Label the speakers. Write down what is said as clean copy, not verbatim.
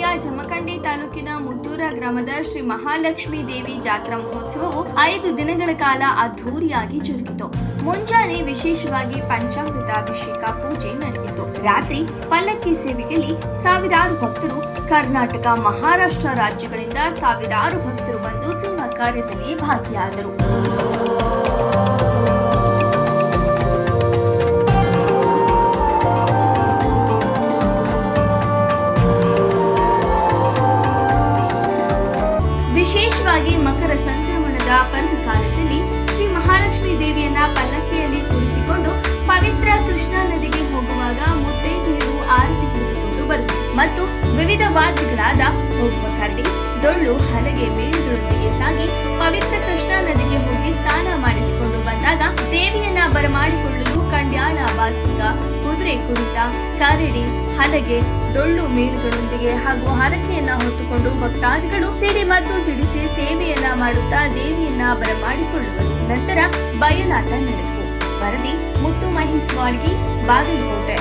Speaker 1: ಜಿಲ್ಲೆಯ ಜಮಖಂಡಿ ತಾಲೂಕಿನ ಮುತ್ತೂರ ಗ್ರಾಮದ ಶ್ರೀ ಮಹಾಲಕ್ಷ್ಮೀ ದೇವಿ ಜಾತ್ರಾ ಮಹೋತ್ಸವವು 5 ದಿನಗಳ ಕಾಲ ಅದ್ಧೂರಿಯಾಗಿ ಜರುಗಿತು. ಮುಂಜಾನೆ ವಿಶೇಷವಾಗಿ ಪಂಚಾಮೃತ ಅಭಿಷೇಕ ಪೂಜೆ ನಡೆಯಿತು. ರಾತ್ರಿ ಪಲ್ಲಕ್ಕಿ ಸೇವೆಯಲ್ಲಿ ಸಾವಿರಾರು ಭಕ್ತರು ಕರ್ನಾಟಕ, ಮಹಾರಾಷ್ಟ್ರ ರಾಜ್ಯಗಳಿಂದ ಸಾವಿರಾರು ಭಕ್ತರು ಬಂದು ಸೇವಾ ಕಾರ್ಯದಲ್ಲಿ ಭಾಗಿಯಾದರು. ವಿಶೇಷವಾಗಿ ಮಕರ ಸಂಕ್ರಮಣದ ಪರ್ವಕಾಲದಲ್ಲಿ ಶ್ರೀ ಮಹಾಲಕ್ಷ್ಮೀ ದೇವಿಯನ್ನ ಪಲ್ಲಕ್ಕಿಯಲ್ಲಿ ಕೂರಿಸಿಕೊಂಡು ಪವಿತ್ರ ಕೃಷ್ಣಾ ನದಿಗೆ ಹೋಗುವಾಗ ಮುತ್ತೈದೆಯರು ಆರತಿ ಹಿಡಿದುಕೊಂಡು ಬರುತ್ತಾರೆ ಮತ್ತು ವಿವಿಧ ವಾದ್ಯಗಳಾದ ಹೋಗುವ ಕರಡಿ, ಡೊಳ್ಳು, ಹಲಗೆ ಮೇಳಗಳೊಂದಿಗೆ ಸಾಗಿ ಪವಿತ್ರ ಕೃಷ್ಣಾ ನದಿಗೆ ಹೋಗಿ ಸ್ನಾನ ಮಾಡಿಸಿಕೊಂಡು ಬಂದಾಗ ದೇವಿಯನ್ನ ಬರಮಾಡಿಕೊಳ್ಳಲು ಕಂಡ್ಯಾಳ, ಬಾಸಿಂಗ, ಕುದುರೆ ಕುಣಿತ, ಕರಡಿ, ಹಲಗೆ, ಡೊಳ್ಳು ಮೇಳಗಳೊಂದಿಗೆ ಹಾಗೂ ಹರಕೆಯನ್ನ ಹೊತ್ತುಕೊಂಡು ಭಕ್ತಾದಿಗಳು ಸಿಡಿ ಮತ್ತು ಸಿಡಿಸಿ ಸೇವೆಯನ್ನ ಮಾಡುತ್ತಾ ದೇವಿಯನ್ನ ಬರಮಾಡಿಕೊಳ್ಳುವರು. ನಂತರ ಬಯಲಾಟ ನಡೆಯಿತು. ವರದಿ ಮುತ್ತು ಮಹೇಶ್ ವಾಡ್ಗಿ, ಬಾಗಲಕೋಟೆ.